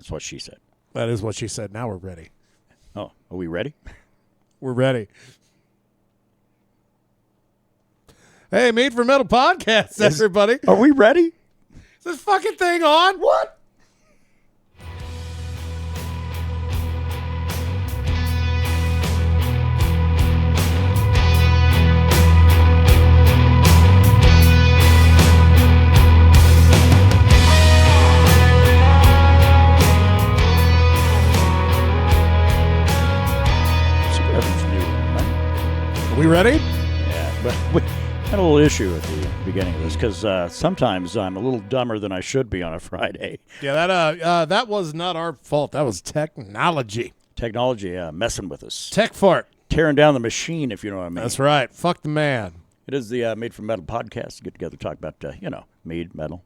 That's what she said. That is what she said. Now we're ready. Oh, are we ready? We're ready. Hey, Mead for Metal Podcast, everybody. Are we ready? Is this fucking thing on? What? We ready? Yeah, but we had a little issue at the beginning of this because sometimes I'm a little dumber than I should be on a Friday. Yeah, that was not our fault. That was technology. Technology messing with us. Tech fart. Tearing down the machine, if you know what I mean. That's right. Fuck the man. It is the Made from Metal podcast. Get together, talk about, Mead, metal.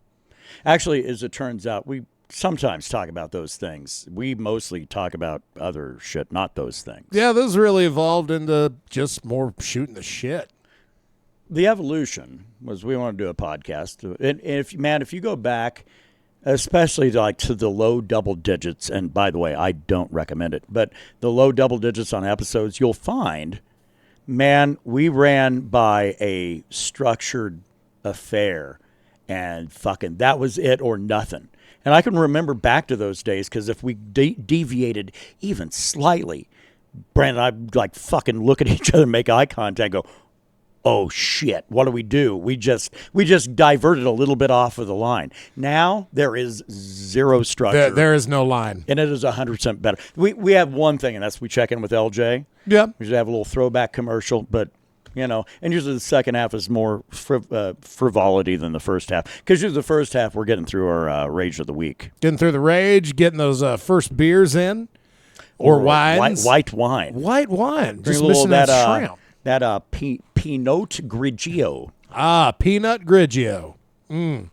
Actually, as it turns out, we sometimes talk about those things. We mostly talk about other shit, not those things. Yeah, this really evolved into just more shooting the shit. The evolution was we want to do a podcast. And if you go back, especially to the low double digits, and by the way, I don't recommend it, but the low double digits on episodes, you'll find, man, we ran by a structured affair, and fucking that was it or nothing. And I can remember back to those days because if we deviated even slightly, Brandon and I like fucking look at each other and make eye contact and go, oh shit, what do? We just diverted a little bit off of the line. Now there is zero structure. There is no line. And it is 100% better. We have one thing, and that's we check in with LJ. Yeah. We should have a little throwback commercial, but and usually the second half is more frivolity than the first half. Because usually the first half we're getting through our rage of the week. Getting through the rage, getting those first beers in. Or wines. White wine. White wine. Bring Just missing that shrimp. That Pinot Grigio. Peanut Grigio. A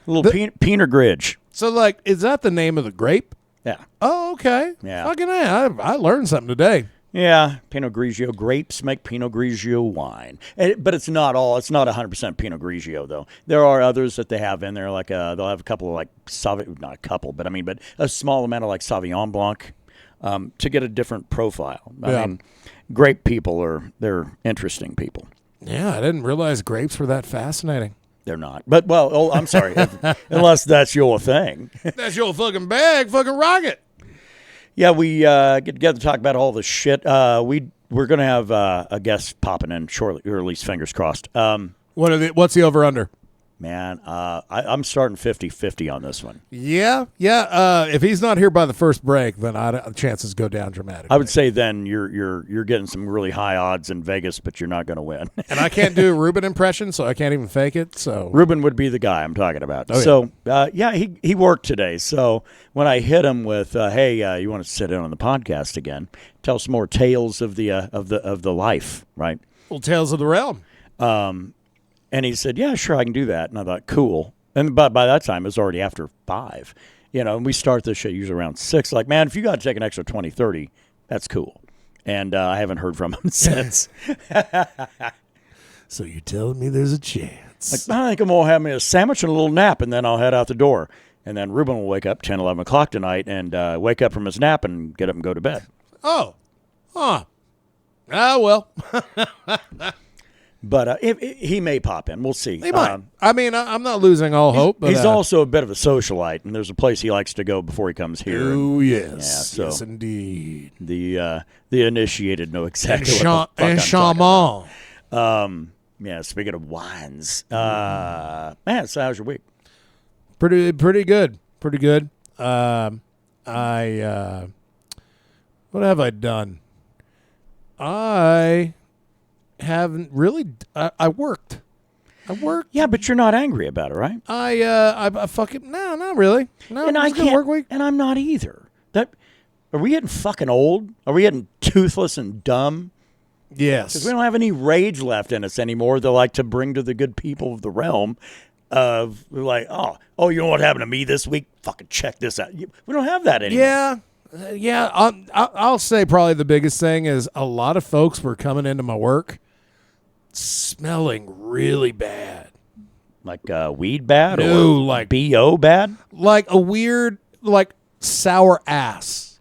little Pinot Gridge. So, is that the name of the grape? Yeah. Oh, okay. Yeah. Fucking I learned something today. Yeah, Pinot Grigio. Grapes make Pinot Grigio wine. But it's not 100% Pinot Grigio, though. There are others that they have in there, they'll have a couple of, not a couple, but a small amount of, Sauvignon Blanc to get a different profile. I mean, grape people they're interesting people. Yeah, I didn't realize grapes were that fascinating. They're not. But, I'm sorry, unless that's your thing. That's your fucking bag, fucking rocket. Yeah, we get together to talk about all this shit. We're going to have a guest popping in shortly, or at least fingers crossed. What's the over-under? Man, I'm starting 50-50 on this one. Yeah. If he's not here by the first break, then chances go down dramatically. I would say then you're getting some really high odds in Vegas, but you're not going to win. And I can't do a Ruben impression, so I can't even fake it. So Ruben would be the guy I'm talking about. Oh, so he worked today. So when I hit him with, hey, you want to sit in on the podcast again? Tell some more tales of the life, right? Well, tales of the realm. And he said, yeah, sure, I can do that. And I thought, cool. And by that time, it was already after 5. And we start this shit usually around 6. Like, man, if you got to take an extra 20, 30, that's cool. And I haven't heard from him since. So you're telling me there's a chance? I think I'm going to have me a sandwich and a little nap, and then I'll head out the door. And then Ruben will wake up 10, 11 o'clock tonight and wake up from his nap and get up and go to bed. Oh. Huh. Well. But he may pop in. We'll see. He might. I'm not losing all hope. But, he's also a bit of a socialite, and there's a place he likes to go before he comes here. Oh, yes. Yeah, so yes, indeed. The initiated know exactly what the fuck I'm talking about. Yeah, speaking of wines. Man, so how's your week? Pretty good. Pretty good. What have I done? I haven't really. I worked. Yeah, but you're not angry about it, right? I fucking no, not really. No, and I can't. Work week. And I'm not either. Are we getting fucking old? Are we getting toothless and dumb? Yes. Because we don't have any rage left in us anymore. They like to bring to the good people of the realm. Of like, oh, you know what happened to me this week? Fucking check this out. We don't have that anymore. Yeah. I'll say probably the biggest thing is a lot of folks were coming into my work smelling really bad. Like weed bad? No, or like BO bad? Like a weird, like sour ass.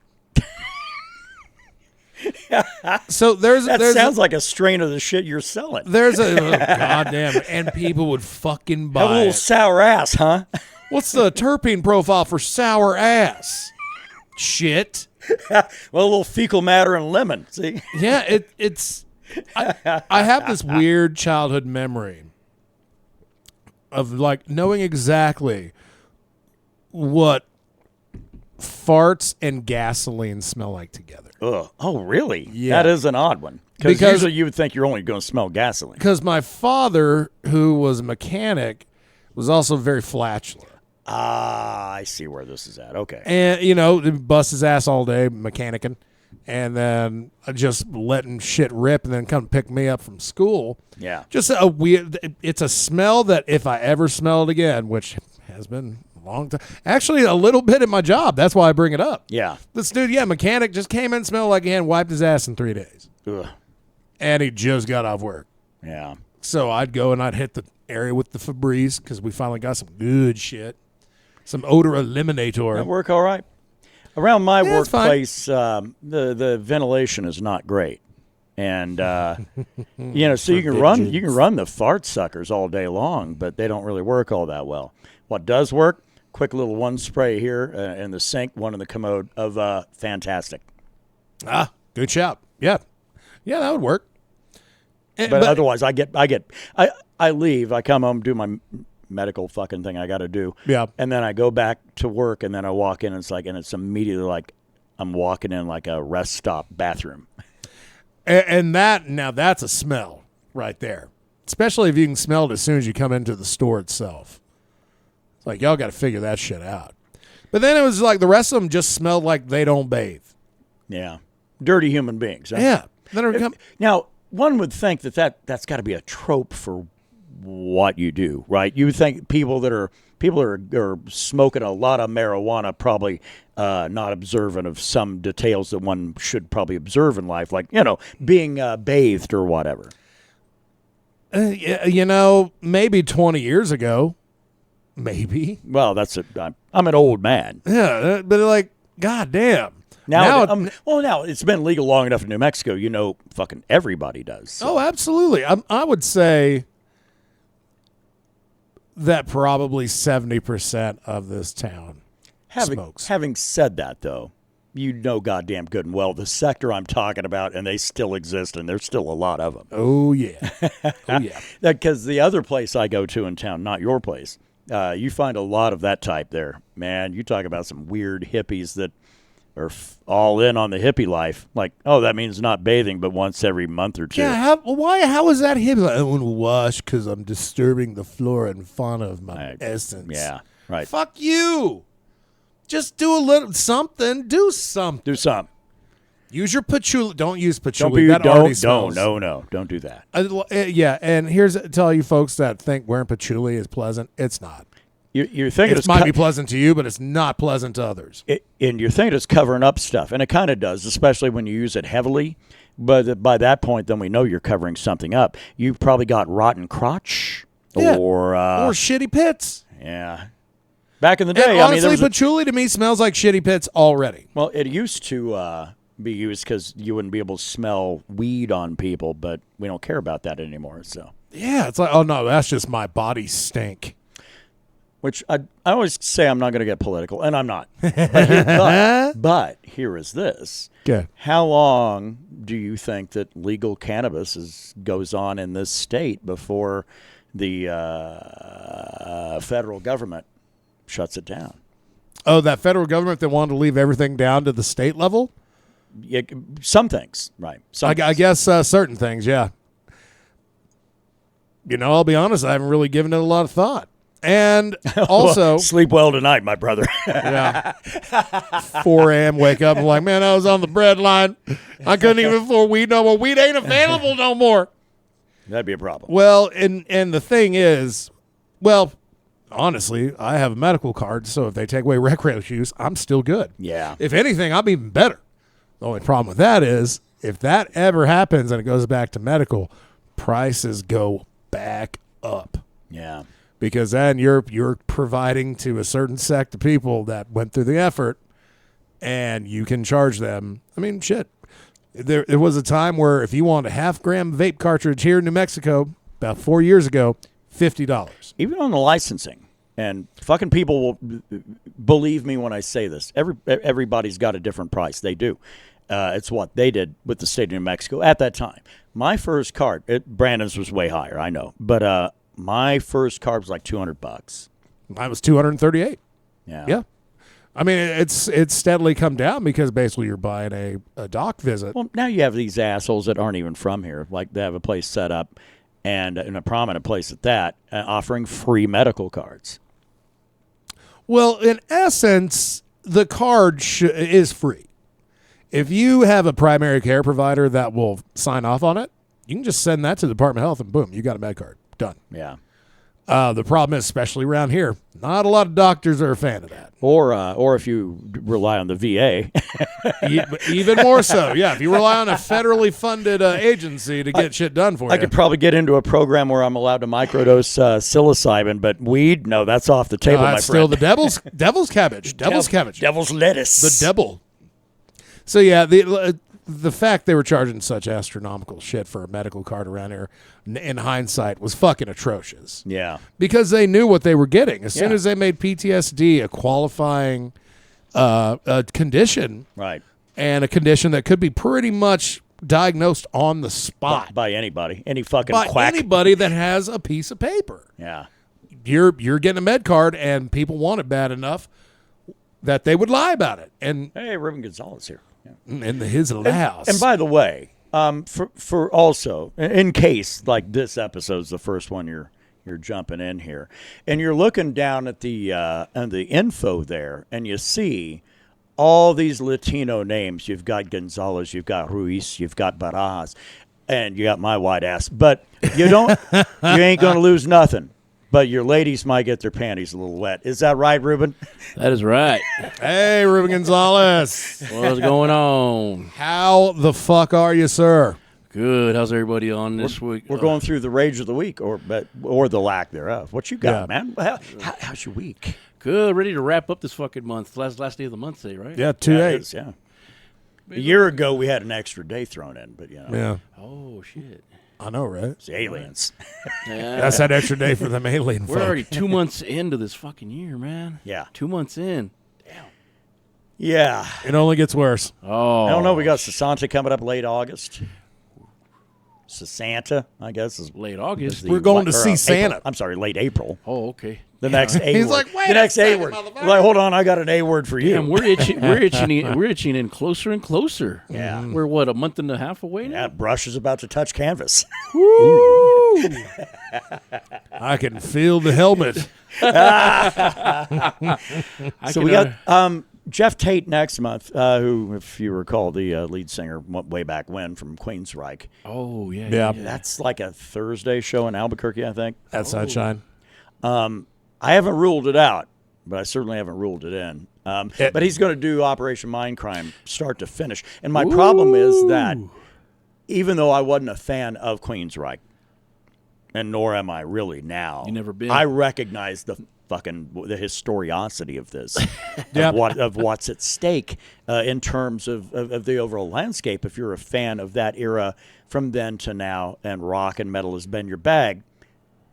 So That sounds like a strain of the shit you're selling. There's a goddamn, and people would fucking buy Have a little it. sour ass, huh? What's the terpene profile for sour ass? Shit. Well, a little fecal matter and lemon. See? Yeah, it's. I have this weird childhood memory of like knowing exactly what farts and gasoline smell like together. Ugh. Oh, really? Yeah. That is an odd one. Because usually you would think you're only going to smell gasoline. Because my father, who was a mechanic, was also very flatulent. Ah, I see where this is at. Okay. And, you know, bust his ass all day mechanicking, and then just letting shit rip and then come pick me up from school. Yeah. Just a weird, it's a smell that if I ever smell it again, which has been a long time, actually a little bit in my job. That's why I bring it up. Yeah. This dude, mechanic, just came in, smelled like he hadn't wiped his ass in 3 days. Ugh. And he just got off work. Yeah. So I'd go and I'd hit the area with the Febreze because we finally got some good shit. Some odor eliminator. That work all right? Around my Yeah, it's workplace, the ventilation is not great, and so you can run the fart suckers all day long, but they don't really work all that well. What does work? Quick little one spray here in the sink, one in the commode of fantastic. Ah, good shout. Yeah, that would work. But otherwise, I leave. I come home, do my medical fucking thing I got to do. Yeah. And then I go back to work, and then I walk in, and it's immediately like I'm walking in like a rest stop bathroom. And that's a smell right there. Especially if you can smell it as soon as you come into the store itself. It's like, y'all got to figure that shit out. But then it was like the rest of them just smelled like they don't bathe. Yeah. Dirty human beings. Huh? Yeah. Then now, one would think that's got to be a trope for what you do, right? You would think people are smoking a lot of marijuana probably not observant of some details that one should probably observe in life, like being bathed or whatever. Maybe 20 years ago, maybe. Well, I'm an old man. Yeah, but like, goddamn. Now it's been legal long enough in New Mexico. Fucking everybody does. So. Oh, absolutely. I would say that probably 70% of this town smokes. Having said that, though, goddamn good and well the sector I'm talking about, and they still exist, and there's still a lot of them. Oh, yeah. Oh, yeah. Because the other place I go to in town, not your place, you find a lot of that type there. Man, you talk about some weird hippies that are all in on the hippie life. Like, oh, that means not bathing but once every month or two. Yeah, why? How is that hippie? Like, I want to wash because I'm disturbing the flora and fauna of my essence. Yeah, right. Fuck you. Just do a little something. Do something. Do something. Use your patchouli. Don't use patchouli. Don't do that. Yeah, and here's to all you folks that think wearing patchouli is pleasant. It's not. You're thinking it might be pleasant to you, but it's not pleasant to others. And you're thinking it's covering up stuff, and it kind of does, especially when you use it heavily. But by that point, then we know you're covering something up. You've probably got rotten crotch or shitty pits. Yeah. Back in the day, and honestly, patchouli to me smells like shitty pits already. Well, it used to be used because you wouldn't be able to smell weed on people, but we don't care about that anymore. So yeah, it's like, oh no, that's just my body stink. Which I always say I'm not going to get political, and I'm not. But here is this. Okay. How long do you think that legal cannabis goes on in this state before the federal government shuts it down? Oh, that federal government that wanted to leave everything down to the state level? Yeah, some things, right. I guess certain things, yeah. I'll be honest, I haven't really given it a lot of thought. And also... sleep well tonight, my brother. Yeah. 4 a.m., wake up, I'm like, man, I was on the bread line. I couldn't even afford weed no more. Weed ain't available no more. That'd be a problem. Well, and the thing is, honestly, I have a medical card, so if they take away recreational use, I'm still good. Yeah. If anything, I'm even better. The only problem with that is, if that ever happens and it goes back to medical, prices go back up. Yeah. Because then you're providing to a certain sect of people that went through the effort and you can charge them. I mean, shit. There was a time where if you want a half-gram vape cartridge here in New Mexico, about 4 years ago, $50. Even on the licensing. And fucking people will believe me when I say this. Everybody's got a different price. They do. It's what they did with the state of New Mexico at that time. My first cart, Brandon's was way higher, I know. But my first cart was like $200. Mine was $238. Yeah. I mean, it's steadily come down because basically you're buying a dock visit. Well, now you have these assholes that aren't even from here. Like they have a place set up, and in a prominent place at that, offering free medical cards. Well, in essence, the card is free. If you have a primary care provider that will sign off on it, you can just send that to the Department of Health and boom, you got a med card. Done. Yeah. The problem is, especially around here, not a lot of doctors are a fan of that. Or if you rely on the VA. Even more so, yeah. If you rely on a federally funded agency to get shit done for you. I could probably get into a program where I'm allowed to microdose psilocybin, but weed, no, that's off the table, my that's friend. still the devil's cabbage. Devil's lettuce. The devil. So, yeah, the fact they were charging such astronomical shit for a medical card around here, in hindsight, was fucking atrocious. Yeah. Because they knew what they were getting. As soon as they made PTSD a qualifying condition, Right. and a condition that could be pretty much diagnosed on the spot By anybody. Any fucking by quack. anybody that has a piece of paper. Yeah. You're getting a med card, and people want it bad enough that they would lie about it. And Hey, Ruben Gonzalez here. Yeah. in his house. And by the way, for also, in case like this episode's the first one you're jumping in here, and you're looking down at the info there, and you see all these Latino names. You've got Gonzalez, you've got Ruiz, you've got Barajas, and you got my white ass. But you ain't gonna lose nothing. But your ladies might get their panties a little wet. Is that right, Ruben? That is right. Hey, Ruben Gonzalez. What's going on? How the fuck are you, sir? Good. How's everybody on this week? We're going through the rage of the week, or the lack thereof. What you got, Yeah. man? How's your week? Good. Ready to wrap up this fucking month. Last day of the month today, right? Yeah, Yeah, 2-8. it is, yeah. A year ago, we had an extra day thrown in, but Yeah, Oh, shit. I know, right? it's aliens. Yeah. That's that extra day for them alien We're folk. already 2 months into this fucking year, man. Yeah. 2 months in. Yeah. It only gets worse. Oh. I don't know. We got Sasanta coming up late August. Sasanta, I guess, is Late August. We're going to or, see April. Santa. I'm sorry, late April. Oh, okay. The next A He's word. like, wait the a next A second, word. motherfucker. Like, hold on, I got an A word for you. Damn, we're itching in closer and closer. Yeah. We're what, a month and a half away now? Yeah, brush is about to touch canvas. Woo! I can feel the helmet. So we got Jeff Tate next month, who, if you recall, the lead singer way back when from Queensryche. Oh, yeah. Yeah. That's like a Thursday show in Albuquerque, I think. That's sunshine. I haven't ruled it out, but I certainly haven't ruled it in. But he's going to do Operation Mindcrime start to finish. And my problem is that even though I wasn't a fan of Queensryche, and nor am I really now, You never been? I recognize the historiosity of this, Yep. of what's at stake in terms of the overall landscape. If you're a fan of that era from then to now, and rock and metal has been your bag,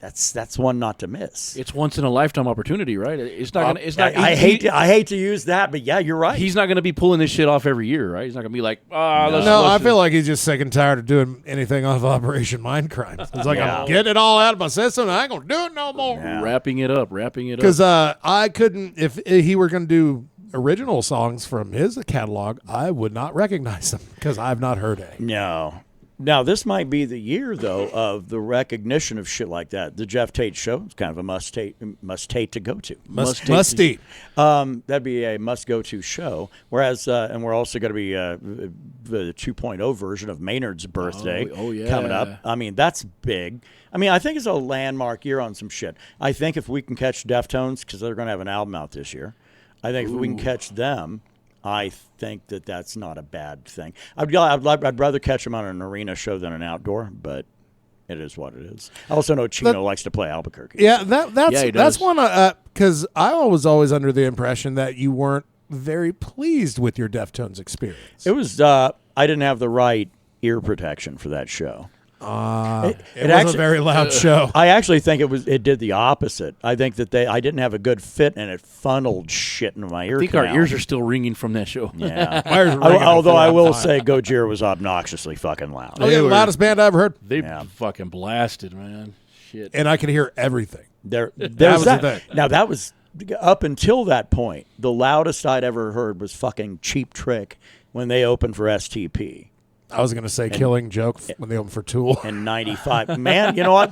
that's one not to miss. It's once in a lifetime opportunity, right? It's not gonna. It's not. I hate to use that, but yeah, you're right. He's not going to be pulling this shit off every year, right? He's not going to be like, let's I feel like he's just sick and tired of doing anything off Operation Mindcrime. It's like, I'm getting it all out of my system, and I ain't going to do it no more. wrapping it up. Because I couldn't, if he were going to do original songs from his catalog, I would not recognize them because I've not heard any. No. Now, this might be the year, though, of the recognition of shit like that. The Jeff Tate show is kind of a must-Tate to go to. Musty. That'd be a must-go-to show. Whereas, and we're also going to be the 2.0 version of Maynard's birthday coming up. I mean, that's big. I mean, I think it's a landmark year on some shit. I think if we can catch Deftones, because they're going to have an album out this year, I think if we can catch them, I think that's not a bad thing. I'd rather catch them on an arena show than an outdoor, but it is what it is. I also know Chino likes to play Albuquerque. Yeah, that's does. one because I was always under the impression that you weren't very pleased with your Deftones experience. It was. I didn't have the right ear protection for that show. It was actually, a very loud show. I actually think it did the opposite. I think that I didn't have a good fit, and it funneled shit into my ear. I think canal. our ears are still ringing from that show. Yeah. Mine was ringing Although I will time. say, Gojira was obnoxiously fucking loud. Oh, yeah, the loudest band I ever heard. They Yeah. fucking blasted, man. Shit. And I could hear everything. There was was that. the thing. Now that was up until that point. The loudest I'd ever heard was fucking Cheap Trick when they opened for STP. I was going to say Killing Joke when they opened for Tool. In '95, man, you know what?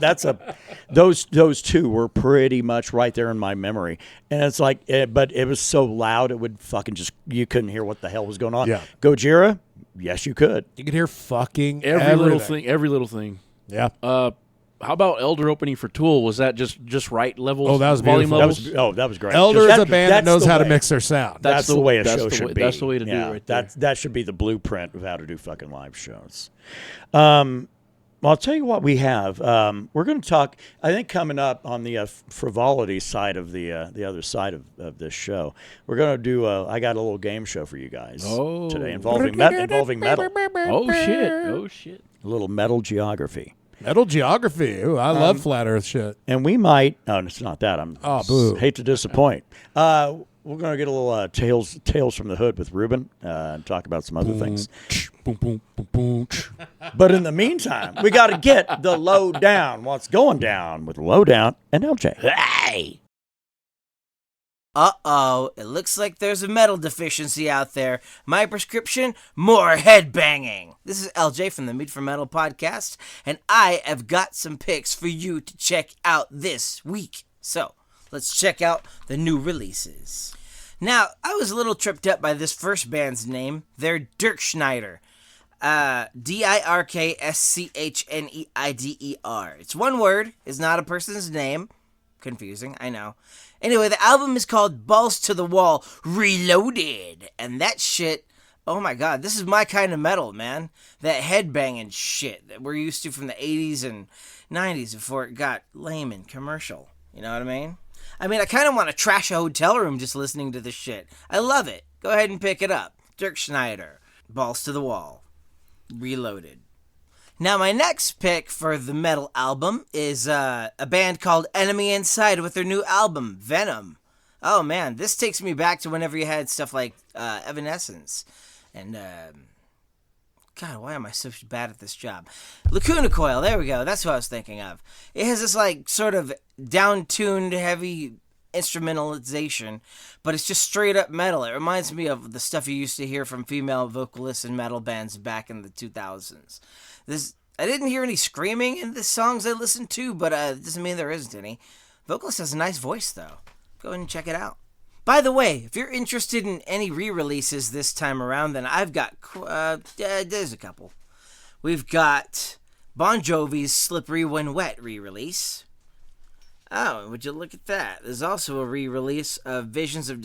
Those two were pretty much right there in my memory. And it's like, but it was so loud it would fucking you couldn't hear what the hell was going on. Yeah. Gojira, yes, you could. You could hear fucking every little everything. thing. Every little thing. Yeah. How about Elder opening for Tool? Was that just right levels? Oh, that was volume beautiful. levels? That was great. Elder Just is a band that that's knows the how to way. mix their sound. That's the way a that's show the should way- be. that's the way to do it right there. That should be the blueprint of how to do fucking live shows. Well, I'll tell you what we have. We're going to talk, I think, coming up on the frivolity side of the other side of this show. We're going to do, I got a little game show for you guys today involving metal. Oh shit! A little metal geography. Metal geography. Ooh, I love flat Earth shit. And we might, no, it's not that. Boo. Hate to disappoint. We're going to get a little tales from the hood with Ruben and talk about some other things. Boom, boom, boom, boom. But in the meantime, we got to get the lowdown. What's going down with Lowdown and LJ? Hey! Uh-oh, it looks like there's a metal deficiency out there. My prescription? More headbanging. This is LJ from the Mead for Metal podcast, and I have got some picks for you to check out this week. So, let's check out the new releases. Now, I was a little tripped up by this first band's name. They're Dirk Schneider. Dirkschneider. It's one word. It's not a person's name. Confusing, I know. Anyway, the album is called Balls to the Wall Reloaded. And that shit, oh my god, this is my kind of metal, man. That headbanging shit that we're used to from the 80s and 90s before it got lame and commercial. You know what I mean? I kind of want to trash a hotel room just listening to this shit. I love it. Go ahead and pick it up. Dirk Schneider, Balls to the Wall Reloaded. Now, my next pick for the metal album is a band called Enemy Inside with their new album, Venom. Oh, man, this takes me back to whenever you had stuff like Evanescence and, God, why am I so bad at this job? Lacuna Coil, there we go, that's what I was thinking of. It has this, sort of down-tuned, heavy instrumentalization, but it's just straight-up metal. It reminds me of the stuff you used to hear from female vocalists in metal bands back in the 2000s. I didn't hear any screaming in the songs I listened to, but it doesn't mean there isn't any. Vocalist has a nice voice, though. Go ahead and check it out. By the way, if you're interested in any re-releases this time around, then I've got, there's a couple. We've got Bon Jovi's Slippery When Wet re-release. Oh, would you look at that? There's also a re-release of Vision of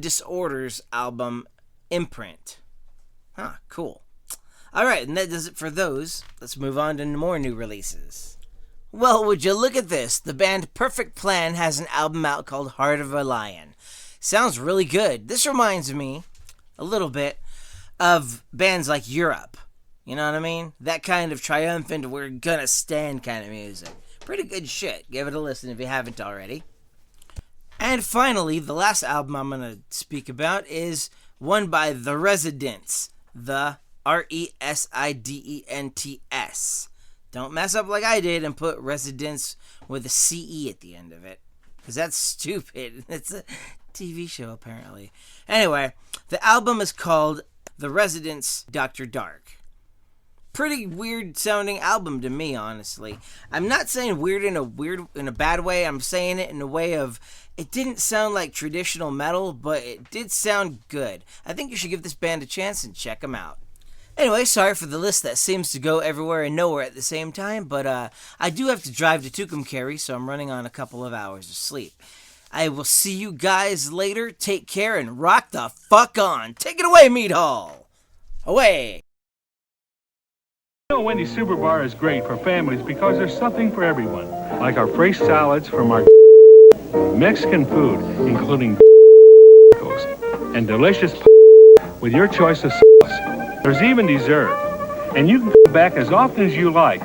Disorders album, Imprint. Huh, cool. Alright, and that does it for those. Let's move on to more new releases. Well, would you look at this? The band Perfect Plan has an album out called Heart of a Lion. Sounds really good. This reminds me, a little bit, of bands like Europe. You know what I mean? That kind of triumphant, we're gonna stand kind of music. Pretty good shit. Give it a listen if you haven't already. And finally, the last album I'm gonna speak about is one by The Residents. The Residents. Don't mess up like I did and put Residents with a CE at the end of it, because that's stupid. It's a TV show, apparently. Anyway, the album is called The Residents Dr. Dark. Pretty weird sounding album to me, honestly. I'm not saying weird in a bad way. I'm saying it in a way of it didn't sound like traditional metal, but it did sound good. I think you should give this band a chance and check them out. Anyway, sorry for the list that seems to go everywhere and nowhere at the same time, but I do have to drive to Tucumcari, so I'm running on a couple of hours of sleep. I will see you guys later. Take care and rock the fuck on. Take it away, Mead Hall. Away. Wendy's Super Bar is great for families because there's something for everyone, like our fresh salads from our Mexican food, including and delicious with your choice of sauce. There's even dessert. And you can come back as often as you like.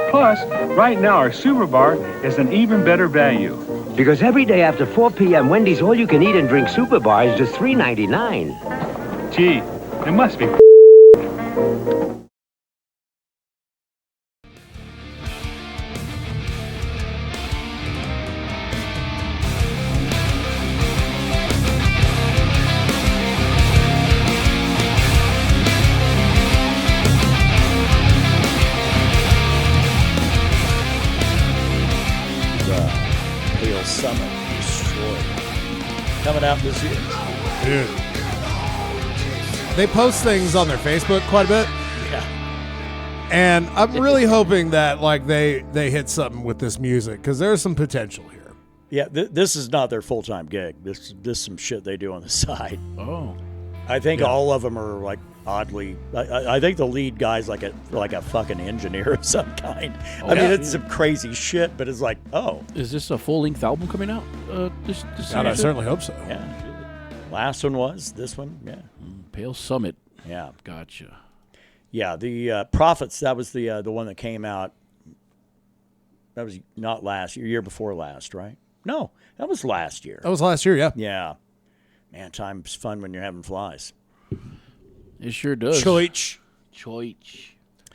Plus, right now our Super Bar is an even better value. Because every day after 4 p.m., Wendy's all-you-can-eat and drink Super Bar is just $3.99. Gee, it must be Pale Summit Destroyed. Coming out this year. Dude. They post things on their Facebook quite a bit. Yeah. And I'm really hoping that like they hit something with this music because there's some potential here. Yeah, this is not their full-time gig. This is some shit they do on the side. Oh. I think all of them are like oddly. I think the lead guy's like a fucking engineer of some kind. I mean, it's some crazy shit, but it's like, oh, Is this a full-length album coming out? This God, I year? certainly hope so. yeah. Last one was this one, yeah, Pale Summit. yeah, Gotcha. yeah. The Prophets. That was the one that came out. That was not last year. Year before last, right? No, that was last year. That was last year, yeah. Yeah, man, time's fun when you're having flies. It sure does. Choich. Choich.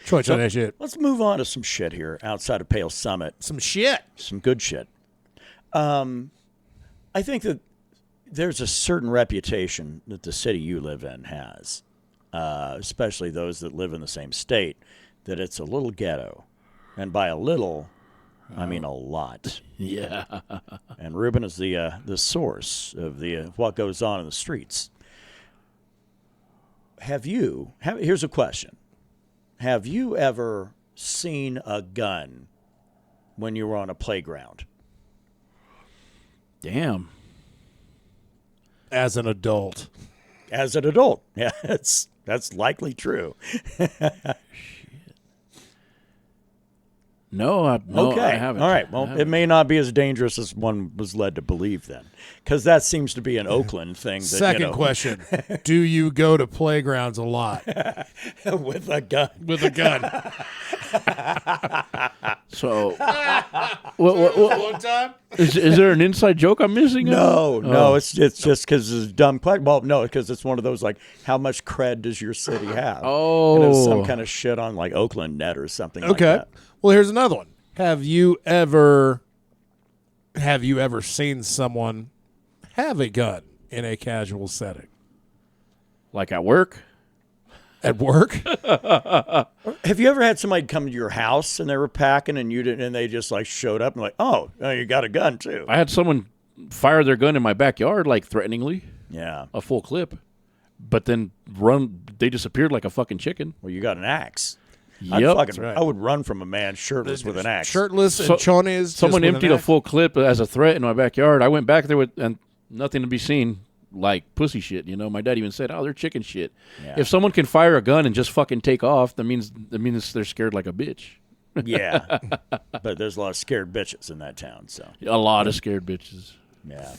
Choich on that shit. Let's move on to some shit here outside of Pale Summit. Some shit. Some good shit. I think that there's a certain reputation that the city you live in has, especially those that live in the same state, that it's a little ghetto. And by a little, I mean a lot. Yeah. And Ruben is the source of what goes on in the streets. Here's a question. Have you ever seen a gun when you were on a playground? Damn. As an adult. As an adult. Yeah, that's likely true. No, I haven't. All right. Well, it may not be as dangerous as one was led to believe then, because that seems to be an Oakland thing. That, Second question. Do you go to playgrounds a lot? with a gun. With a gun. So, what time? is there an inside joke I'm missing? No, it's just because it's a dumb question. Well, no, because it's one of those like, how much cred does your city have? Oh. Some kind of shit on like Oakland Net or something like Okay. that. Well, here's another one. Have you ever seen someone have a gun in a casual setting? Like at work? At work? Have you ever had somebody come to your house and they were packing and you didn't, and they just like showed up and like, oh, you got a gun too? I had someone fire their gun in my backyard, like threateningly, Yeah. a full clip, but then they disappeared like a fucking chicken. Well, you got an axe. Yep. right. I would run from a man shirtless with an axe. Shirtless and chones. Someone emptied a full clip as a threat in my backyard. I went back there and nothing to be seen, like pussy shit. You know, my dad even said, "Oh, they're chicken shit." Yeah. If someone can fire a gun and just fucking take off, that means they're scared like a bitch. Yeah. But there's a lot of scared bitches in that town, so. A lot of scared bitches. Yeah.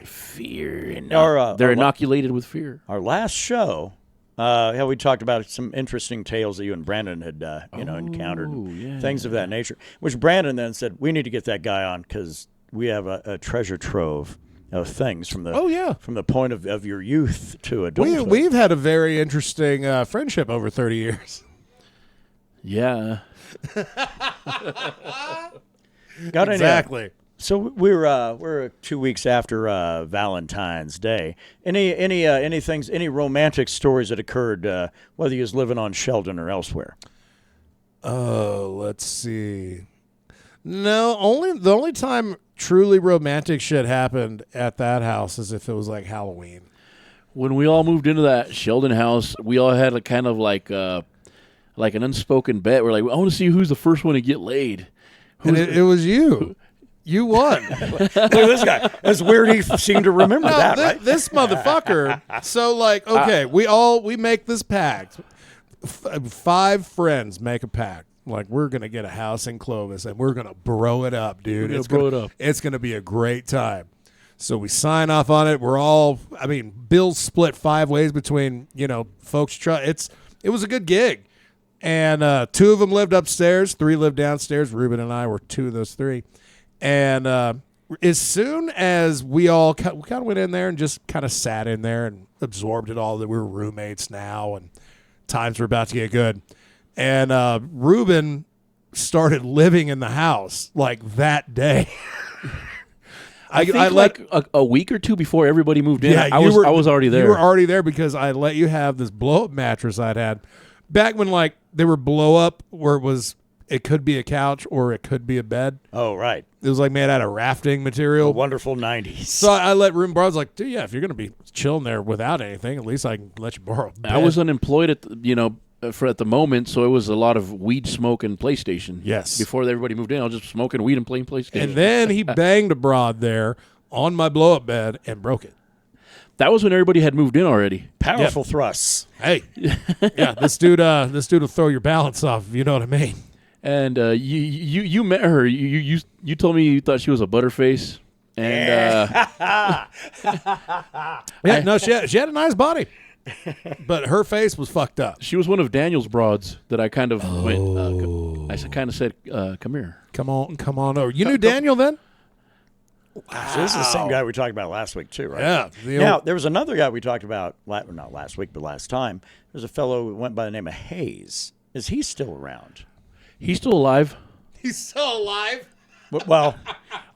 Fear, and our they're inoculated with fear. Our last show, we talked about some interesting tales that you and Brandon had, encountered, yeah. things of that nature. Which Brandon then said, we need to get that guy on because we have a treasure trove of things from the from the point of your youth to adulthood. We've had a very interesting friendship over 30 years. Yeah. Got any, Exactly. So we're 2 weeks after Valentine's Day. Any romantic stories that occurred, whether you was living on Sheldon or elsewhere? Oh, let's see. No, the only time truly romantic shit happened at that house is if it was like Halloween. When we all moved into that Sheldon house, we all had a kind of like an unspoken bet. We're like, I want to see who's the first one to get laid. And it was you. You won. Look at this guy. That's weird. He seemed to remember that, right? This motherfucker. So like, okay, we make this pact. 5 friends make a pact. Like, we're gonna get a house in Clovis and we're gonna bro it up, dude. We're gonna bro it up. It's gonna be a great time. So we sign off on it. We're all, bills split 5 ways between, folks. It was a good gig. And 2 of them lived upstairs, 3 lived downstairs. Ruben and I were 2 of those 3. And as soon as we all kind of went in there and just kind of sat in there and absorbed it all, that we were roommates now and times were about to get good. And Ruben started living in the house like that day. I think a week or 2 before everybody moved in. Yeah, I was already there. You were already there because I let you have this blow-up mattress I'd had back when they were blow-up where it could be a couch or it could be a bed. Oh, right. It was made out of rafting material. A wonderful 90s. So I let Ruben borrow. I was like, dude, yeah, if you're going to be chilling there without anything, at least I can let you borrow a bed. I was unemployed at the moment, so it was a lot of weed smoke and PlayStation. Yes. Before everybody moved in, I was just smoking weed and playing PlayStation. And then he banged a broad there on my blow-up bed and broke it. That was when everybody had moved in already. Powerful thrusts. Hey, yeah, this dude will throw your balance off. If you know what I mean. And you met her. You told me you thought she was a butterface. And she had a nice body, but her face was fucked up. she was one of Daniel's broads that I kind of went. I kind of said, "Come here." Come on over. You knew Daniel then? Wow. So this is the same guy we talked about last week, too, right? Yeah. Now, there was another guy we talked about, not last week, but last time. There's a fellow who went by the name of Hayes. Is he still around? He's still alive. He's still alive. Well,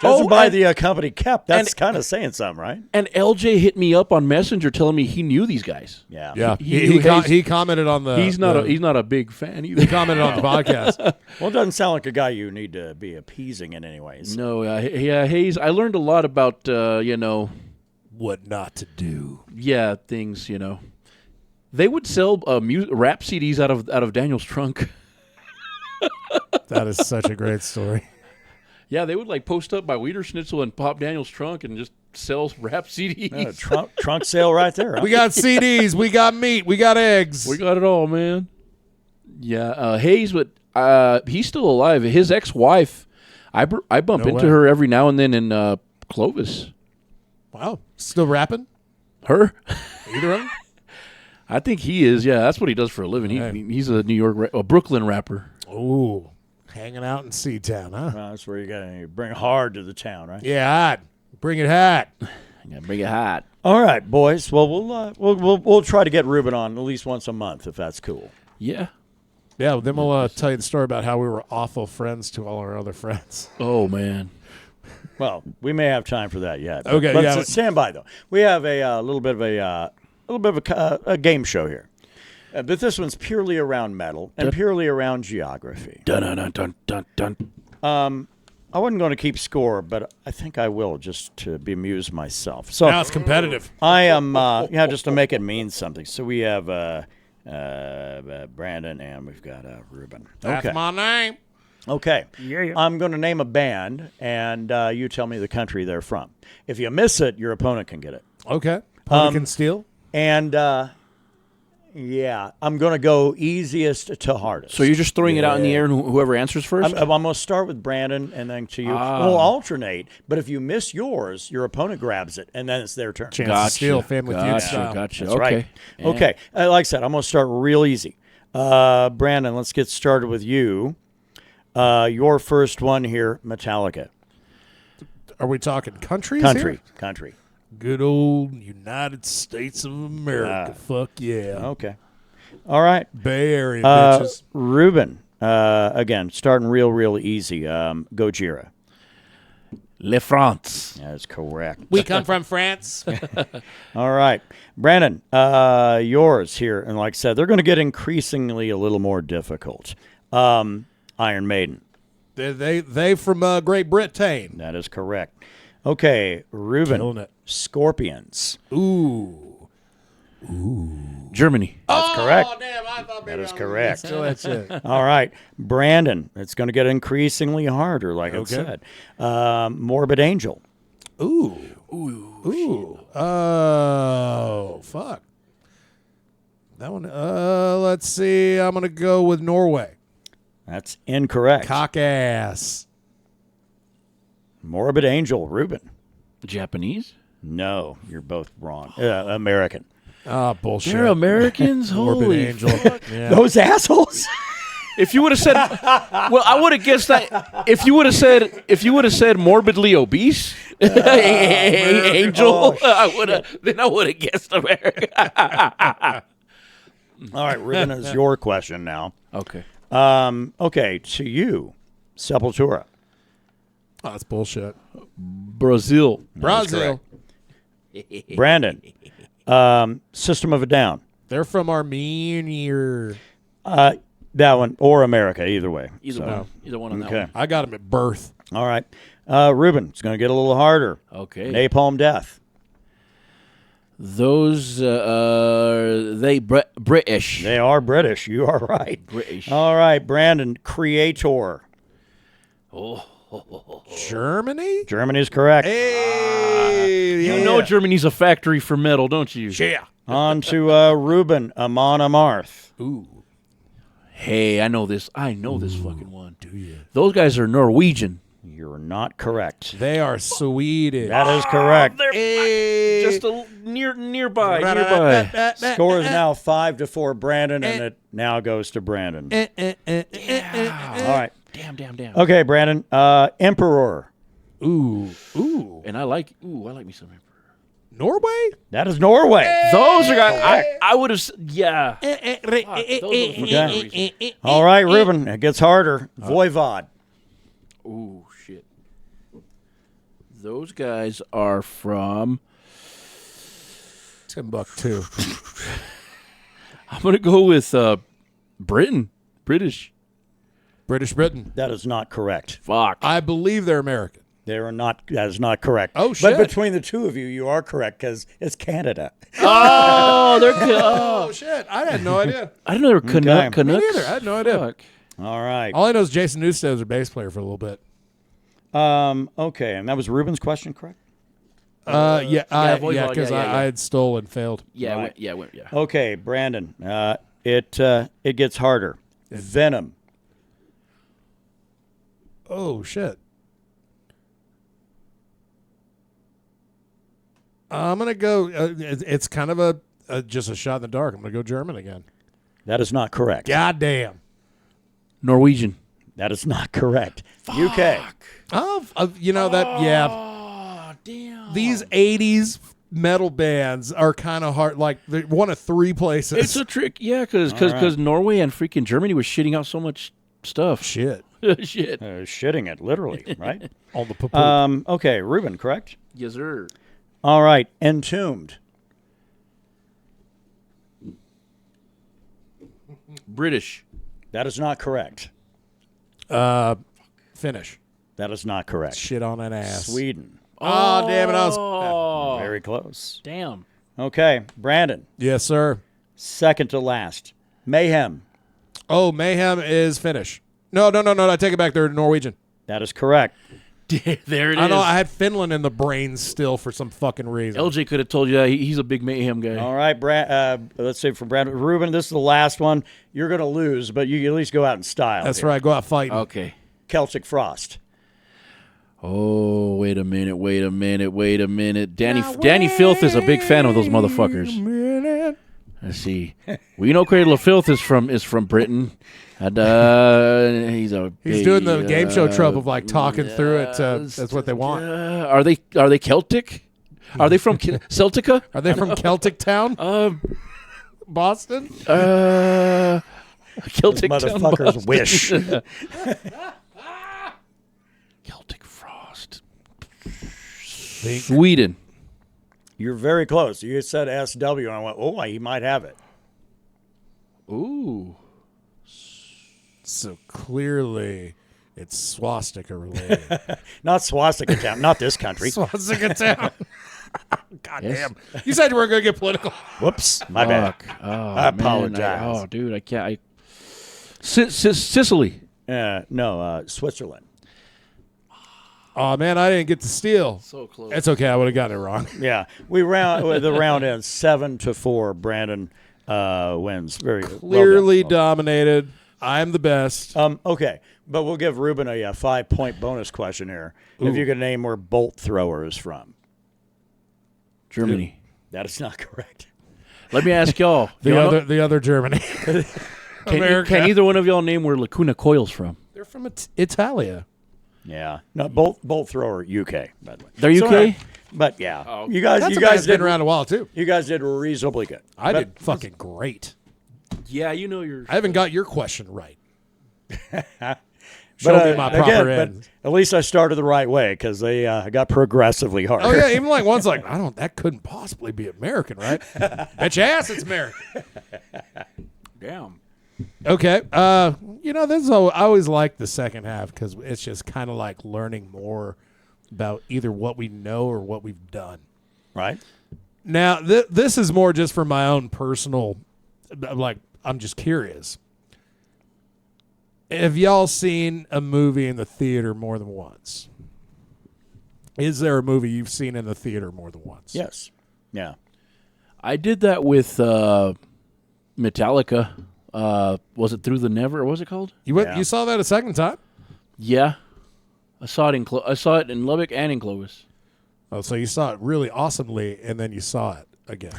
judging by the company kept, that's kind of saying something, right? And LJ hit me up on Messenger telling me he knew these guys. Yeah. Yeah. He He commented on the. He's not a big fan either. He commented on the podcast. Well, it doesn't sound like a guy you need to be appeasing in any ways. No, Hayes. I learned a lot about What not to do. things. They would sell rap CDs out of Daniel's trunk. That is such a great story. Yeah, they would post up by Wiener Schnitzel and pop Daniel's trunk and just sell rap CDs. Trunk sale right there. Huh? We got CDs, we got meat, we got eggs. We got it all, man. Yeah, Hayes, but he's still alive. His ex-wife, I bump into her every now and then in Clovis. Wow, still rapping? Her? Either of them? I think he is. Yeah, that's what he does for a living. He's a New York, a Brooklyn rapper. Ooh, hanging out in C-Town, huh? Well, that's where you got to bring hard to the town, right? Yeah, hot. Bring it hot. Yeah, bring it hot. All right, boys. Well, we'll try to get Ruben on at least once a month if that's cool. Yeah. Yeah, then we'll tell you the story about how we were awful friends to all our other friends. Oh man. Well, we may have time for that yet. Okay, but yeah. stand by though. We have a little bit of a game show here. But this one's purely around metal and purely around geography. Dun dun dun dun dun. I wasn't going to keep score, but I think I will just to beamuse myself. So Now it's competitive. I am, just to make it mean something. So we have Brandon and we've got Ruben. That's Okay. my name. Okay. I'm going to name a band, and you tell me the country they're from. If you miss it, your opponent can get it. Okay. Pony can steal. And, I'm going to go easiest to hardest. So you're just throwing it out in the air, and whoever answers first. I'm going to start with Brandon and then to you. We'll alternate, but if you miss yours, your opponent grabs it, and then it's their turn. Chance to steal, family feud style. Gotcha. That's Okay. right. Yeah. Okay. Like I said, I'm going to start real easy. Brandon, let's get started with you. Your first one here, Metallica. Are we talking countries here? Country. Good old United States of America. Fuck yeah. Okay. All right. Bay Area, bitches. Ruben, again, starting real easy. Gojira. Le France. That's correct. We come from France. All right. Brandon, yours here. And like I said, they're going to get increasingly a little more difficult. Iron Maiden. They from Great Britain. That is correct. Okay, Ruben. Killing it. Scorpions. Ooh. Germany. That's correct. Oh, damn, I thought That is correct. That's it. All right. Brandon, it's going to get increasingly harder, like I said. Morbid Angel. Ooh. Oh, fuck. That one. Let's see. I'm going to go with Norway. That's incorrect. Cock ass. Morbid Angel, Ruben. Japanese? No, you're both wrong. American. Ah, bullshit. They're Americans? Morbid Holy Angel. Yeah. Those assholes. If you would have said, well, I would have guessed that. If you would have said morbidly obese, Angel, I would have guessed America. All right, Ruben, is your question now. Okay. Okay, to you, Sepultura. Oh, that's bullshit. Brazil. Brazil. Brandon, System of a Down. They're from Armenia. That one, or America, either way. Either one. Either one on that Okay. one. I got them at birth. All right. Ruben, it's going to get a little harder. Okay. Napalm Death. Those British. They are British. You are right. British. All right, Brandon, Creator. Germany? Germany is correct. Hey, You know Germany's a factory for metal, don't you? Yeah. On to Ruben, Amon Amarth. Ooh. Hey, I know this. I know this fucking one. Do you? Those guys are Norwegian. You're not correct. They are Swedish. That is correct. Hey. Just nearby. Score is now 5-4, Brandon, and it now goes to Brandon. All right. Damn. Okay, Brandon. Emperor. Ooh. And I like me some Emperor. Norway? That is Norway. Those are guys. I would have. Yeah. Okay. All right, Ruben. It gets harder. Voivod. Ooh, shit. Those guys are from. Timbuktu. I'm gonna go with Britain. British. British Britain. That is not correct. Fuck. I believe they're American. They are not. That is not correct. Oh, shit. But between the two of you, you are correct because it's Canada. Oh, they're Oh, shit. I had no idea. I didn't know they were Canucks. Me neither. I had no idea. Fuck. All right. All I know is Jason Newsted was a bass player for a little bit. Okay, and that was Ruben's question, correct? Voivod, because yeah. I had stole and failed. Yeah. Right. Yeah. Okay, Brandon. It gets harder. Venom. Oh, shit. I'm going to go, it's kind of just a shot in the dark. I'm going to go German again. That is not correct. Goddamn. Norwegian. That is not correct. UK. You know that, yeah. Oh, damn. These 80s metal bands are kind of hard, like they're one of three places. It's a trick. Yeah, because Norway and freaking Germany was shitting out so much stuff. shit. Shit. Shitting it, literally, right? On the poop. Okay, Ruben, correct? Yes, sir. All right, Entombed. British. That is not correct. Finish. That is not correct. Shit on an ass. Sweden. Oh, damn it. I was. Very close. Damn. Okay, Brandon, Yes, sir. second to last. Mayhem. Oh, Mayhem is Finnish. No. I take it back. They're Norwegian. That is correct. There it is. I know. I had Finland in the brain still for some fucking reason. LJ could have told you that. He's a big Mayhem guy. All right, let's say for Brandon. Ruben, this is the last one. You're going to lose, but you can at least go out in style. That's here. right. Go out fighting. Okay. Celtic Frost. Oh, wait a minute. Danny Filth is a big fan of those motherfuckers. Let's see. Well, you know Cradle of Filth is from Britain. And, he's doing the game show trope of like talking through it. That's what they want. Are they Celtic? Are they from Celtica? Are they from Celtic Town? Boston? Celtic Town, Motherfuckers Boston. wish. Celtic Frost. Sweden. You're very close. You said SW, and I went, oh, he might have it. Ooh. So clearly, it's swastika related. Not Swastika Town. Not this country. Swastika Town. God Yes. damn. You said you weren't going to get political. Whoops. My bad. Oh, I apologize. dude, I can't. Sicily. No, Switzerland. Oh, man, I didn't get to steal. So close. It's okay. I would have gotten it wrong. Yeah. The round ends 7-4. Brandon wins. Very Clearly well done. dominated. I'm the best. Okay, but we'll give Ruben a 5-point bonus question here. If you can name where Bolt Thrower is from. Germany. That is not correct. Let me ask y'all. The other Germany. Can either one of y'all name where Lacuna Coil's from? They're from Italia. Yeah. No, both are UK, by the way. They're UK? But yeah. Oh, You guys That's you a band guys that's been did around a while, too. You guys did reasonably good. I did fucking great. Yeah, you know you're. I haven't got your question right. Show me my proper end. But at least I started the right way because they got progressively harder. Oh, yeah, even like one's like, that couldn't possibly be American, right? Bet your ass it's American. Damn. Okay. I always like the second half because it's just kind of like learning more about either what we know or what we've done. Right. Now, this is more just for my own personal, I'm just curious. Have y'all seen a movie in the theater more than once? Is there a movie you've seen in the theater more than once? Yes. Yeah. I did that with Metallica. Was it Through the Never? What was it called? You saw that a second time? Yeah. I saw it in Lubbock and in Clovis. Oh, so you saw it really awesomely, and then you saw it again.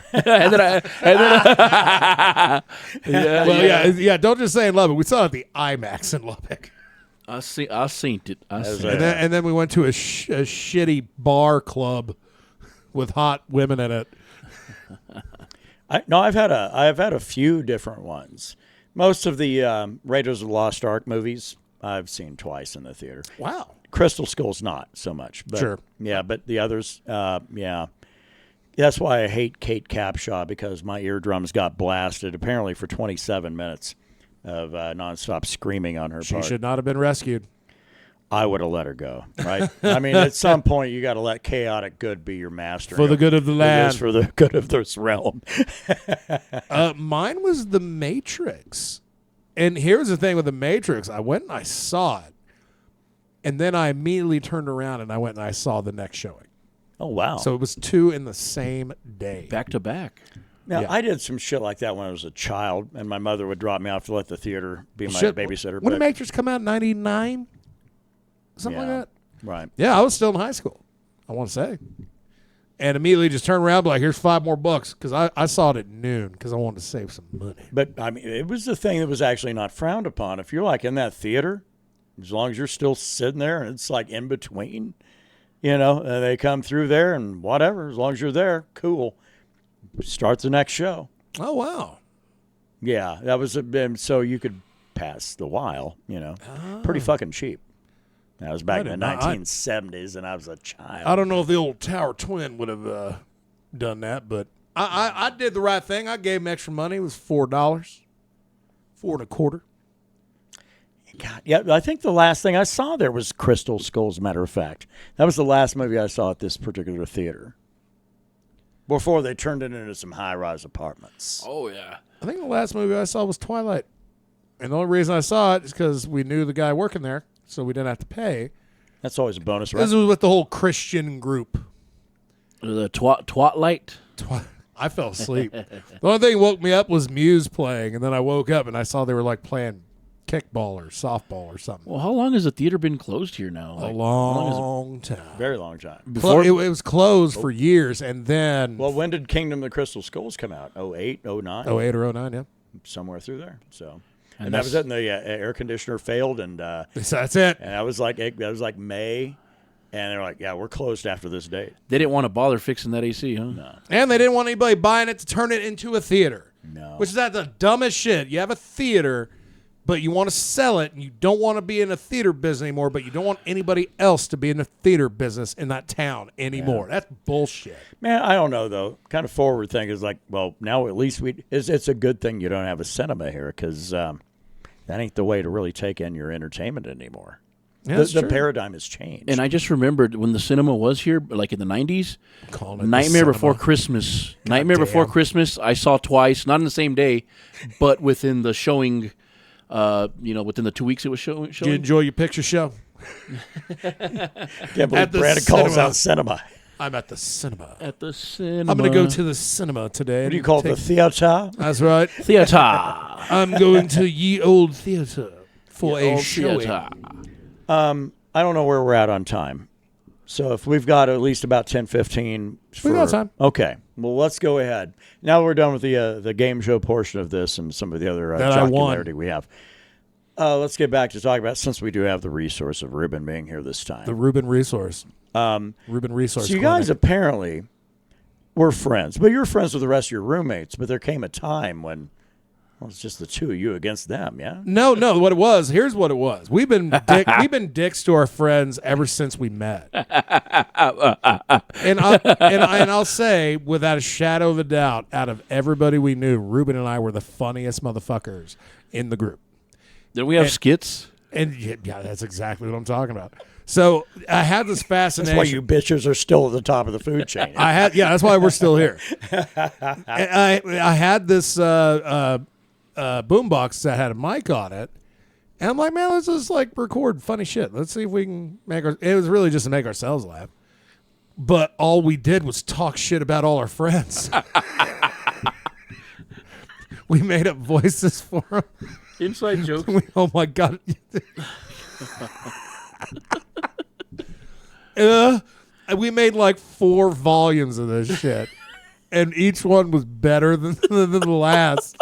Don't just say in Lubbock. We saw it at the IMAX in Lubbock. I seen it. And then we went to a shitty bar club with hot women in it. I've had a few different ones. Most of the Raiders of the Lost Ark movies I've seen twice in the theater. Wow. Crystal Skull's not so much. But, sure. Yeah, but the others, yeah. That's why I hate Kate Capshaw, because my eardrums got blasted apparently for 27 minutes of nonstop screaming on her part. She should not have been rescued. I would have let her go, right? I mean, at some point, you got to let chaotic good be your master. For the good of the land. For the good of this realm. Mine was The Matrix. And here's the thing with The Matrix. I went and I saw it. And then I immediately turned around and I went and I saw the next showing. Oh, wow. So it was two in the same day. Back to back. Now, Yeah. I did some shit like that when I was a child, and my mother would drop me off to let the theater be my babysitter. When The Matrix come out in 99? Something like that? Right. Yeah, I was still in high school, I want to say. And immediately just turned around and be like, here's $5 because I saw it at noon because I wanted to save some money. But, I mean, it was the thing that was actually not frowned upon. If you're, like, in that theater, as long as you're still sitting there and it's, like, in between, and they come through there and whatever, as long as you're there, cool. Start the next show. Oh, wow. Yeah, that was so you could pass the while, Pretty fucking cheap. That was back in the 1970s, and I was a child. I don't know if the old Tower Twin would have done that, but I did the right thing. I gave him extra money. It was $4, $4.25. God, yeah, I think the last thing I saw there was Crystal Skull, as a matter of fact. That was the last movie I saw at this particular theater. Before they turned it into some high-rise apartments. Oh, yeah. I think the last movie I saw was Twilight. And the only reason I saw it is because we knew the guy working there, so we didn't have to pay. That's always a bonus, right? This was with the whole Christian group. The Twatlight? I fell asleep. The only thing that woke me up was Muse playing, and then I woke up and I saw they were like playing kickball or softball or something. Well, how long has the theater been closed here now? A long time. Very long time. Before It was closed for years, and then... Well, when did Kingdom of the Crystal Skulls come out? 08, 09? 08 or 09, yeah. Somewhere through there. So, And that was it. And the air conditioner failed, and That's it. and that was like May, and they're like, yeah, we're closed after this date. They didn't want to bother fixing that AC, huh? No. And they didn't want anybody buying it to turn it into a theater. No. Which is the dumbest shit. You have a theater, but you want to sell it, and you don't want to be in a theater business anymore, but you don't want anybody else to be in the theater business in that town anymore. Yeah. That's bullshit. Man, I don't know, though. Kind of forward thing is like, well, now at least it's a good thing you don't have a cinema here, because that ain't the way to really take in your entertainment anymore. Yeah, the paradigm has changed. And I just remembered when the cinema was here, like in the 90s, Nightmare Before Christmas. Nightmare Before Christmas, I saw twice, not on the same day, but within the showing, within the 2 weeks it was showing. Did you enjoy your picture show? Can't believe Brandon calls out cinema. I'm at the cinema. At the cinema. I'm going to go to the cinema today. What do you call it, the theater? That's right. Theater. I'm going to Ye Old Theater for a showing. Theater. I don't know where we're at on time. So if we've got at least about 10, 15. We got time. Okay. Well, let's go ahead. Now we're done with the game show portion of this and some of the other jocularity we have. Let's get back to talking about, since we do have the resource of Ruben being here this time. The Ruben resource. Ruben resource. So you guys apparently were friends, but you're friends with the rest of your roommates. But there came a time when, well, it's just the two of you against them, yeah? No. What it was, here's what it was. We've been dicks to our friends ever since we met. and I'll say, without a shadow of a doubt, out of everybody we knew, Ruben and I were the funniest motherfuckers in the group. Did we have skits? And yeah, that's exactly what I'm talking about. So I had this fascination. That's why you bitches are still at the top of the food chain. That's why we're still here. I had this boombox that had a mic on it, and I'm like, man, let's just like record funny shit. Let's see if we can make it was really just to make ourselves laugh. But all we did was talk shit about all our friends. We made up voices for them. Inside jokes. Oh my god. We made like 4 volumes of this shit, and each one was better than the last.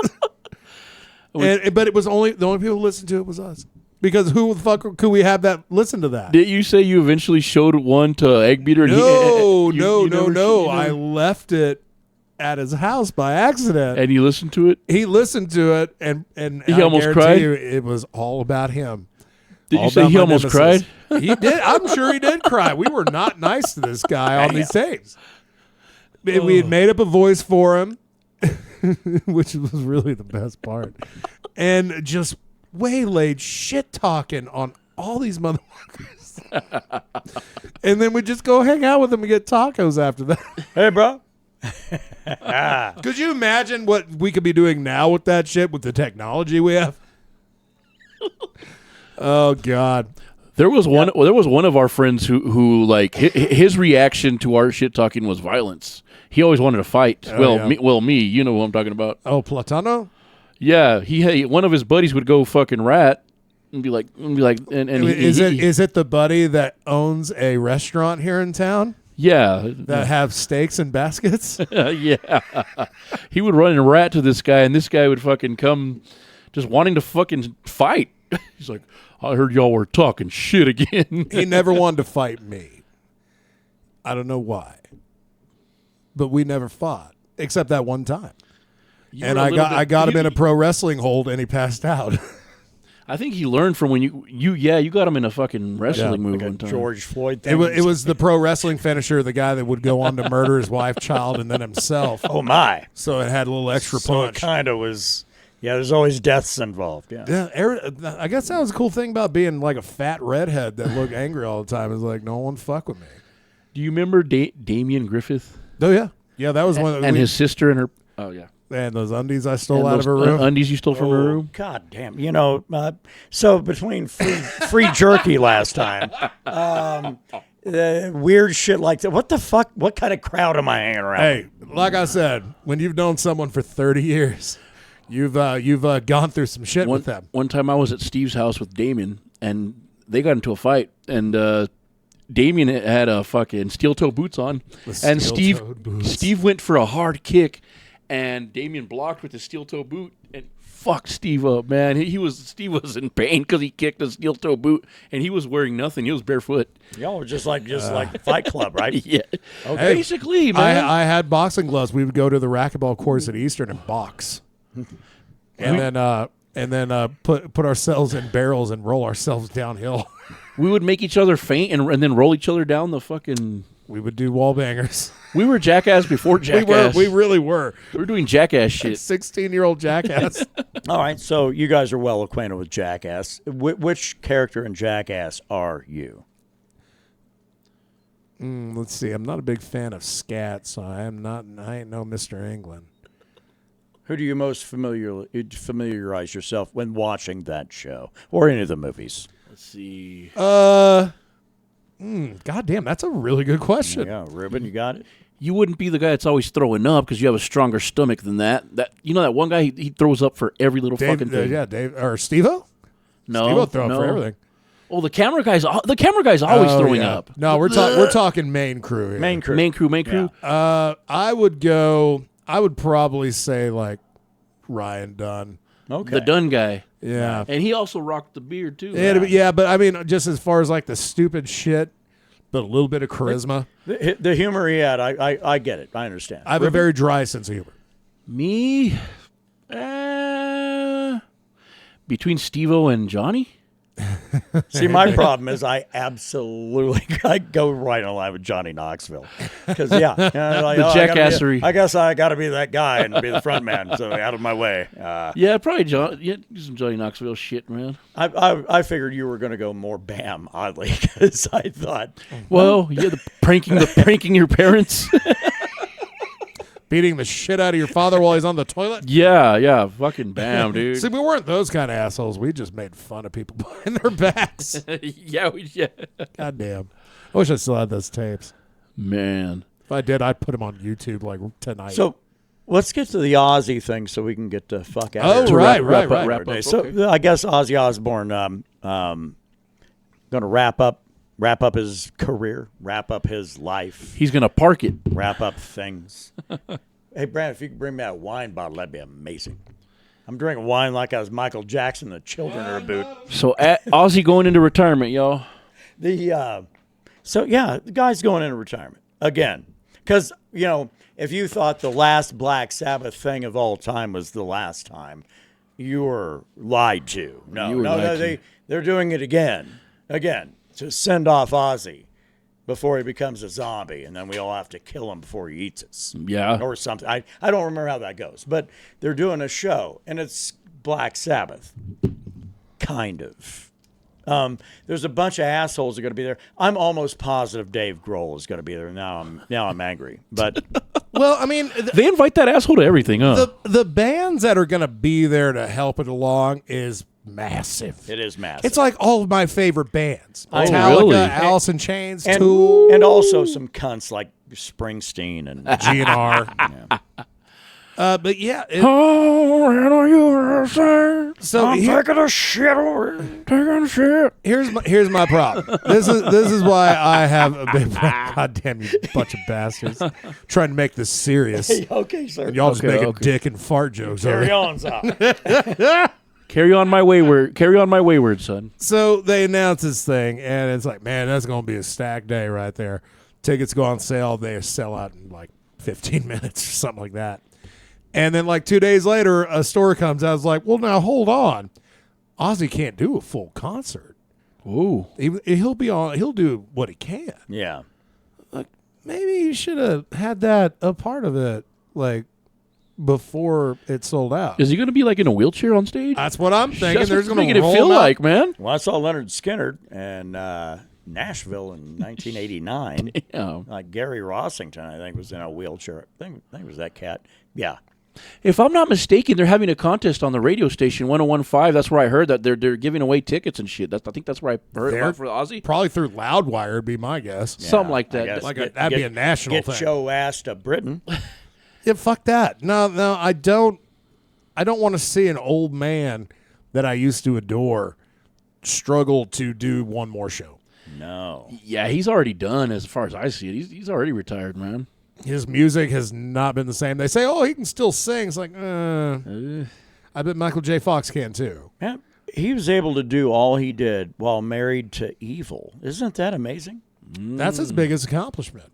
But it was the only people who listened to it was us, because who the fuck could we have that listen to that? Did you say you eventually showed one to Egg Beater? No. I left it at his house by accident, and you listened to it. He listened to it, and he almost cried. It was all about him. Did you say he almost cried? He did. I'm sure he did cry. We were not nice to this guy on these tapes. We had made up a voice for him, which was really the best part, and just waylaid shit talking on all these motherfuckers. And then we just go hang out with him and get tacos after that. Hey, bro. Could you imagine what we could be doing now with that shit, with the technology we have? Oh God. There was one of our friends who like his reaction to our shit talking was violence. He always wanted to fight. Me, you know who I'm talking about. Oh, Platano? Yeah, one of his buddies would go fucking rat and be like, is it the buddy that owns a restaurant here in town? Yeah, that have steaks and baskets. Yeah, he would run and rat to this guy, and this guy would fucking come, just wanting to fucking fight. He's like, I heard y'all were talking shit again. He never wanted to fight me. I don't know why, but we never fought except that one time. I got him in a pro wrestling hold, and he passed out. I think he learned from when you got him in a fucking wrestling move one time. George Floyd thing. It was the pro wrestling finisher, the guy that would go on to murder his wife, child, and then himself. Oh my! So it had a little extra punch. It kind of was. Yeah, there's always deaths involved. Yeah. I guess that was a cool thing about being like a fat redhead that looked angry all the time. Is like, no one fuck with me. Do you remember Damian Griffith? Oh yeah, that was one. And his sister and her. Oh yeah. And those undies I stole out of her room. Undies you stole from her room? God damn. You know, so between free jerky last time, weird shit like that. What the fuck? What kind of crowd am I hanging around? Hey, like I said, when you've known someone for 30 years, you've gone through some shit with them. One time I was at Steve's house with Damien, and they got into a fight, and Damien had a fucking steel-toe boots on, and Steve went for a hard kick, and Damien blocked with his steel-toe boot and fucked Steve up, man. Steve was in pain because he kicked a steel-toe boot, and he was wearing nothing. He was barefoot. Y'all were just like Fight Club, right? Yeah. Okay. Basically, man. I had boxing gloves. We would go to the racquetball courts at Eastern and box, and then put ourselves in barrels and roll ourselves downhill. We would make each other faint and then roll each other down the fucking. We would do wall bangers. We were jackass before jackass. We really were. We were doing jackass shit. 16-year-old jackass. All right, so you guys are well acquainted with Jackass. Which character in Jackass are you? Let's see. I'm not a big fan of scat, so I ain't no Mr. England. Who do you most familiarize yourself when watching that show or any of the movies? Let's see. God damn, that's a really good question. Yeah, Ruben, you got it? You wouldn't be the guy that's always throwing up because you have a stronger stomach than that. That that one guy, he throws up for every little fucking thing. Dave or Steve-O? No. Steve-O throw up for everything. Oh, the camera guy's always throwing up. No, we're talking main crew here. Main crew. Main crew. I would probably say like Ryan Dunn. Okay. The Dunn guy. Yeah. And he also rocked the beard too. Yeah, but I mean, just as far as like the stupid shit, but a little bit of charisma. The humor he had, I get it. I understand. I have a very dry sense of humor. Me, between Steve-O and Johnny. See, my problem is I go right in line with Johnny Knoxville because the jackassery. I guess I got to be that guy and be the front man, so out of my way. Yeah, probably some Johnny Knoxville shit, man. I figured you were going to go more Bam, oddly, because I thought, well, yeah, the pranking your parents. Beating the shit out of your father while he's on the toilet? Yeah, fucking Bam, dude. See, we weren't those kind of assholes. We just made fun of people behind their backs. yeah. God damn. I wish I still had those tapes. Man. If I did, I'd put them on YouTube like tonight. so let's get to the Ozzy thing so we can get the fuck out Oh, of here. right. Wrap up. So Okay. I guess Ozzy Osbourne going to wrap up his career, wrap up his life, He's going to park it. wrap up things. Hey, Brandon, if you could bring me that wine bottle, that'd be amazing. I'm drinking wine like I was Michael Jackson. The children are a boot. So Ozzy going into retirement, y'all. The guy's going into retirement again because if you thought the last Black Sabbath thing of all time was the last time, you were lied to. They're doing it again to send off Ozzy before he becomes a zombie, and then we all have to kill him before he eats us. Yeah. Or something. I don't remember how that goes, but they're doing a show, and it's Black Sabbath, kind of. There's a bunch of assholes that are going to be there. I'm almost positive Dave Grohl is going to be there. Now I'm angry, but well, I mean, They invite that asshole to everything, huh? the bands that are going to be there to help it along is massive. it is massive. It's like all of my favorite bands. Oh, Metallica, really? Alice in Chains, and, Tool, and also some cunts like Springsteen and GNR. But yeah, so taking a shit over. Taking shit. here's my problem. This is why I have a big God damn you bunch of bastards trying to make this serious. Okay, sir. And y'all just Okay, making okay. dick and fart jokes. Carry over on, son. Carry on my wayward son. So they announce this thing, and it's like, man, that's going to be a stacked day right there. Tickets go on sale. They sell out in like 15 minutes or something like that. And then like 2 days later, a story comes out. It's like, well, now hold on. Ozzy can't do a full concert. Ooh. He'll do what he can. Yeah. Like, maybe you should have had that a part of it, like, before it sold out. Is he going to be like in a wheelchair on stage? That's what I'm thinking. That's There's what's going making to it feel like, man. Well, I saw Leonard Skinner in Nashville in 1989. Yeah. Like Gary Rossington, I think, was in a wheelchair. I think it was that cat. Yeah. If I'm not mistaken, they're having a contest on the radio station 101.5. That's where I heard that they're giving away tickets and shit. I think that's where I heard about for Ozzy. Probably through Loudwire would be my guess. Something like I that. guess. Like that'd be a national Get thing. Joe ass to Britain. Yeah, fuck that. No, I don't want to see an old man that I used to adore struggle to do one more show. No. Yeah, he's already done as far as I see it. He's already retired, man. His music has not been the same. They say, oh, he can still sing. It's like, I bet Michael J. Fox can too. Yeah, he was able to do all he did while married to evil. Isn't that amazing? That's his biggest accomplishment.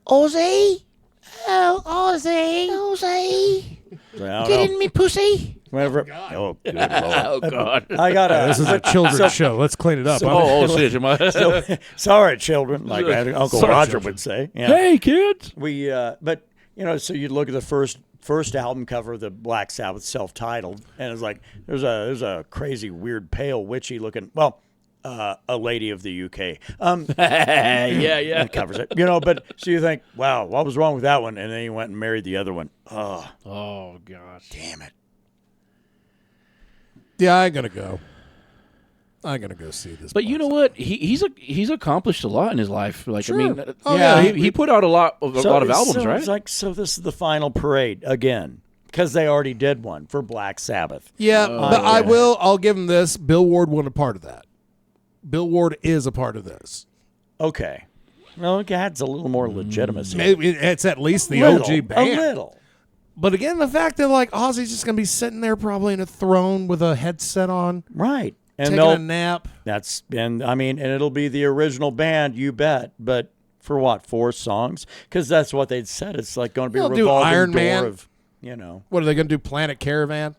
Ozzy? Oh, Ozzy. Ozzy. Get in me, pussy. Whenever. Oh, good Lord. Oh, God. I got This is a children's show. Let's clean it up. shit. Am I? Sorry, children, like Uncle Sorry, Roger children. would say. Yeah. Hey, kids. We, but so you look at the first album cover, the Black Sabbath, self-titled, and it's like there's a crazy, weird, pale, witchy looking. Well, a lady of the UK. Yeah. That covers it, But so you think, wow, what was wrong with that one? And then he went and married the other one. Oh, gosh. Damn it. Yeah, I'm gonna go. I'm gonna go see this. But you know what? He's accomplished a lot in his life. Like Sure. I mean, Oh, yeah, yeah. he put out a lot of albums, so right? It's like, so this is the final parade again because they already did one for Black Sabbath. Yeah, but I'll give him this. Bill Ward wasn't a part of that. Bill Ward is a part of this. Okay. Well, it adds a little more legitimacy. Maybe it's at least the Little, OG band. A little. But again, the fact that like Ozzy's just gonna be sitting there probably in a throne with a headset on, Right. And taking a nap. and it'll be the original band, you bet. But for what, 4 songs? Because that's what they'd said. It's like going to be They'll a do revolving Iron door Man. of, you know. What are they gonna do? Planet Caravan?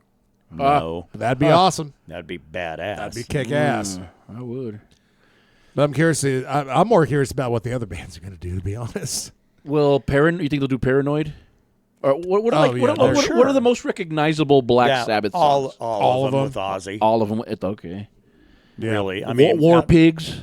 No. That'd be awesome. That'd be badass. That'd be kick ass. I would. But I'm curious. I'm more curious about what the other bands are gonna do. To be honest. Well, you think they'll do Paranoid? Or what sure. are the most recognizable Black Sabbath songs? All of them with Ozzy. All of them. Okay. Really. I mean, War Pigs.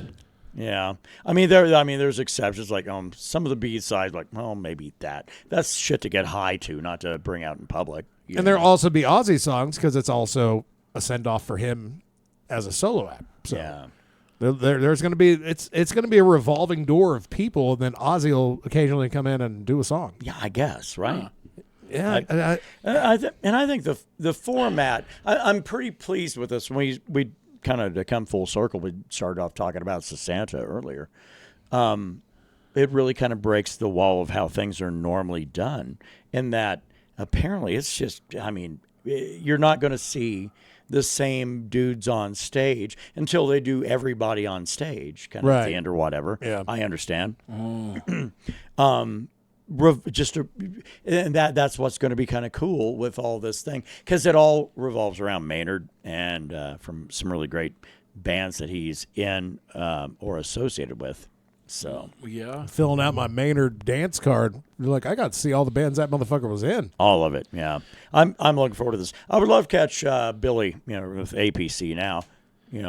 Yeah. I mean, there's exceptions like some of the B-sides, like, well, maybe that. That's shit to get high to, not to bring out in public. And there'll also be Ozzy songs because it's also a send off for him as a solo act. So yeah. there's going to be it's going to be a revolving door of people, and then Ozzy will occasionally come in and do a song. Yeah, I guess, right? Yeah, I think the format. I'm pretty pleased with this. We kind of, to come full circle, we started off talking about Santa earlier. It really kind of breaks the wall of how things are normally done, in that apparently it's just. I mean, you're not going to see the same dudes on stage until they do everybody on stage, kind of at the end or whatever. Yeah, I understand. And that's what's going to be kind of cool with all this thing, because it all revolves around Maynard and from some really great bands that he's in or associated with. So yeah, filling out my Maynard dance card. You're like, I got to see all the bands that motherfucker was in. All of it. Yeah, I'm looking forward to this. I would love to catch Billy, with APC now,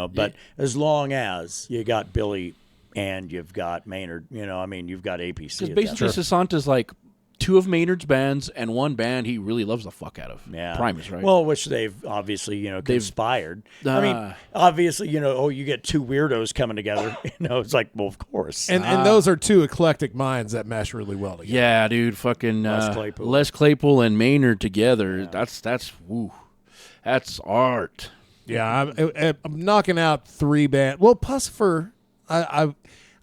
but as long as you got Billy and you've got Maynard, you've got APC. Because basically, Sasanta's like 2 of Maynard's bands and 1 band he really loves the fuck out of. Yeah. Primus, right? Well, which they've obviously, conspired. I mean, obviously, you get 2 weirdos coming together. It's like, well, of course. And those are 2 eclectic minds that mesh really well together. Yeah, dude, fucking Les Claypool and Maynard together. Yeah. That's art. Yeah, I'm knocking out 3 bands. Well, Pussifer,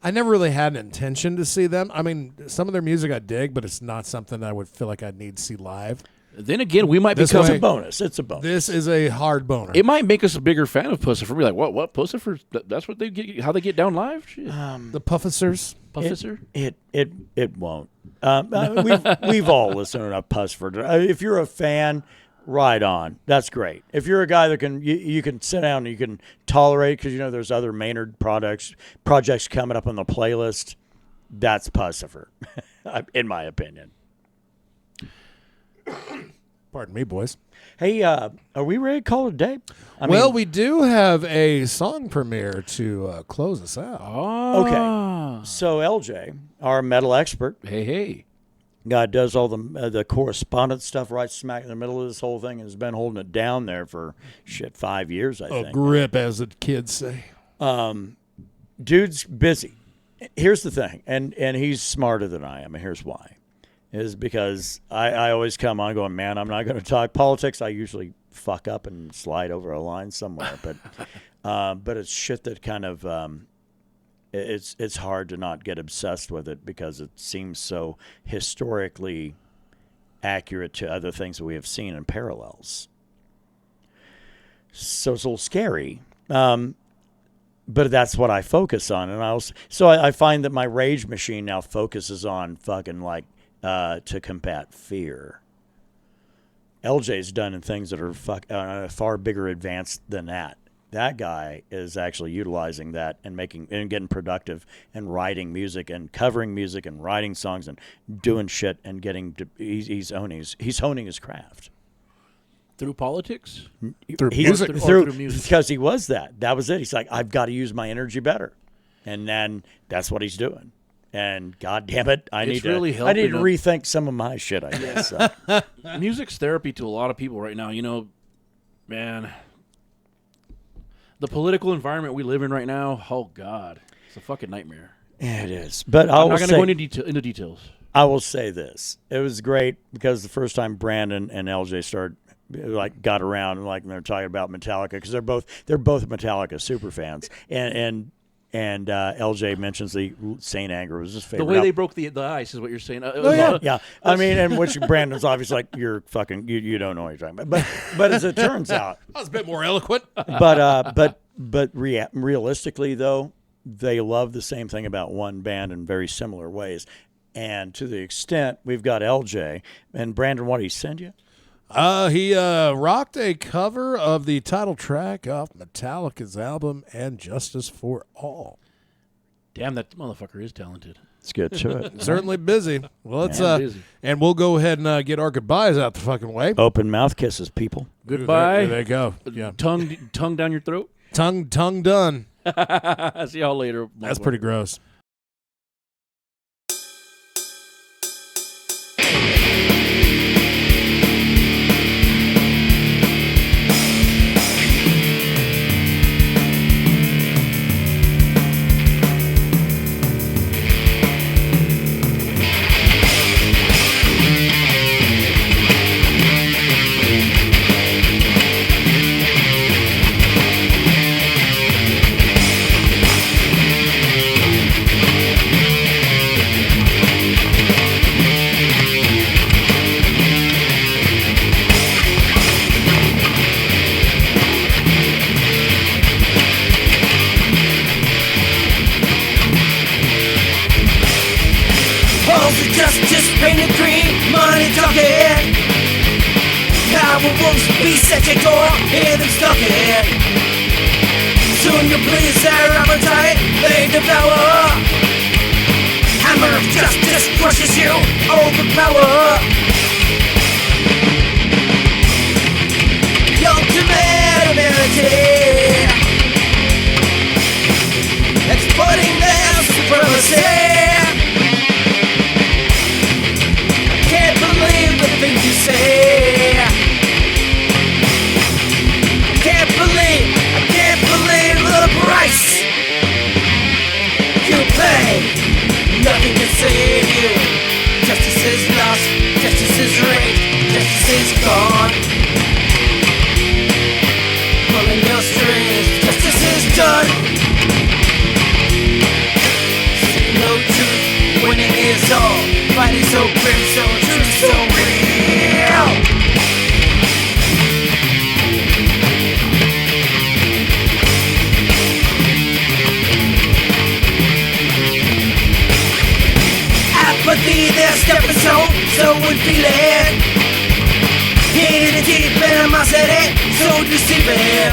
I never really had an intention to see them. I mean, some of their music I dig, but it's not something I would feel like I'd need to see live. Then again, we might become a bonus. It's a bonus. This is a hard boner. It might make us a bigger fan of Pussifer. We're like, what Pussifer? That's what they get. How they get down live? Shit. The Puffisers. Pufficer? It won't. We've all listened to enough Pussifer. If you're a fan, right on. That's great. If you're a guy that you can sit down and you can tolerate, because there's other Maynard projects coming up on the playlist, that's Pussifer, in my opinion. Pardon me, boys. Hey, are we ready to call it a day? We do have a song premiere to close us out. Oh. Okay. So LJ, our metal expert. Hey. Guy does all the correspondence stuff right smack in the middle of this whole thing, and has been holding it down there for 5 years, I think. A grip, as the kids say. Dude's busy. Here's the thing, and he's smarter than I am, and here's why. Is because I always come on going, man, I'm not going to talk politics. I usually fuck up and slide over a line somewhere, but it's shit that kind of it's hard to not get obsessed with it, because it seems so historically accurate to other things that we have seen in parallels. So it's a little scary, but that's what I focus on, and I find that my rage machine now focuses on fucking to combat fear. LJ's done in things that are far bigger advanced than that. That guy is actually utilizing that and getting productive and writing music and covering music and writing songs and doing shit and he's honing his craft. Through politics? Through music? Through music. Because he was that. That was it. He's like, I've got to use my energy better. And then that's what he's doing. And God damn it, I need to rethink some of my shit, I guess. Music's therapy to a lot of people right now. Man, the political environment we live in right now, oh God, it's a fucking nightmare. Yeah, it is. But I'm not going to go into details. I will say this. It was great because the first time Brandon and LJ got around and they're talking about Metallica, because they're both Metallica super fans, and And LJ mentions the Saint Anger was his favorite. The way they broke the ice is what you're saying. Yeah. I mean, and which Brandon's obviously like, you're fucking, you don't know what you're talking about. But as it turns out, I was a bit more eloquent. But realistically though, they love the same thing about one band in very similar ways. And to the extent we've got LJ and Brandon, what did he send you? He rocked a cover of the title track off Metallica's album "And Justice for All." Damn, that motherfucker is talented. Let's get to it. Certainly busy. Well, let's busy. And we'll go ahead and get our goodbyes out the fucking way. Open mouth kisses, people. Goodbye. There they go. Yeah, Tongue down your throat. tongue done. See y'all later. That's pretty gross. Justice painted green, money talking. Power wolves, beasts at your door, hear them stalking. Soon you'll please their appetite, they devour. Hammer of justice crushes you, overpower. The ultimate ability, exploiting their supremacy. The things you say, I can't believe the price you pay. Nothing can save you. Justice is lost, justice is raped, justice is gone. Pulling your strings, justice is done. See no truth, winning is all. Fighting so grim, so true, so real. Apathy, their stepping so unfeeling. Hidden deep animosity, so deceiving.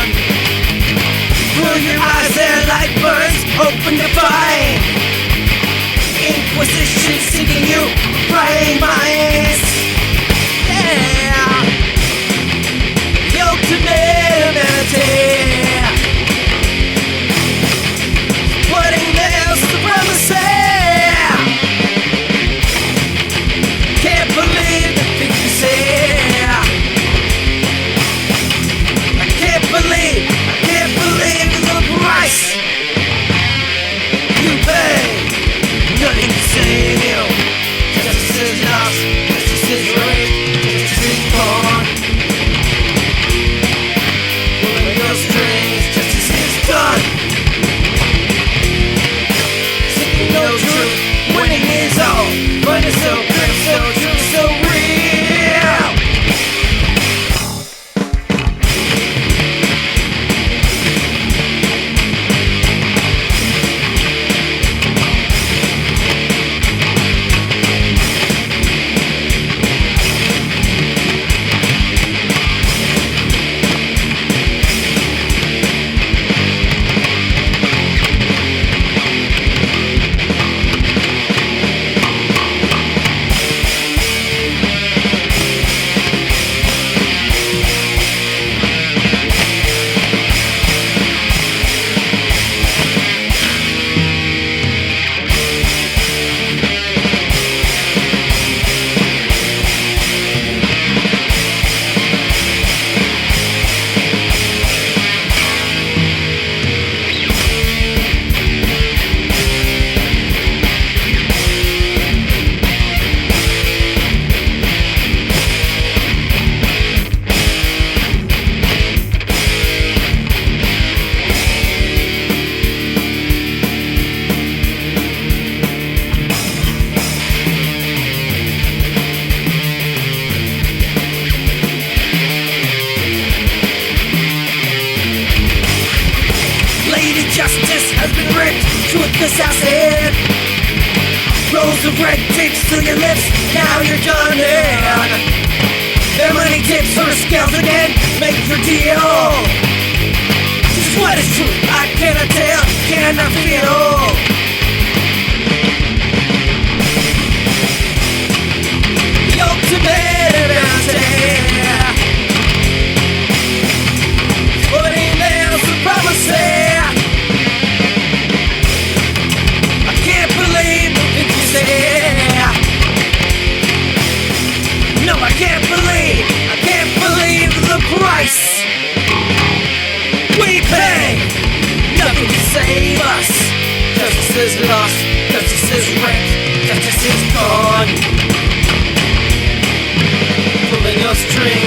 Through your eyes, their light burns, open to find. Inquisition seeking you, prying minds. Yeah, the ultimate ability, putting their supremacy. Can't believe the things you say. I can't believe the price you pay. Nothing to save you. Justice is lost. Justice assassin. Rolls of red tapes to your lips, now you're done in. Their money tips for scales again, make your deal. Just what is true, I cannot tell, cannot feel. The ultimate answer, putting down supremacy. I can't believe the things you say. No, I can't believe the price we pay. Nothing to save us. Justice is lost, justice is wrecked, justice is gone. Pulling your strings.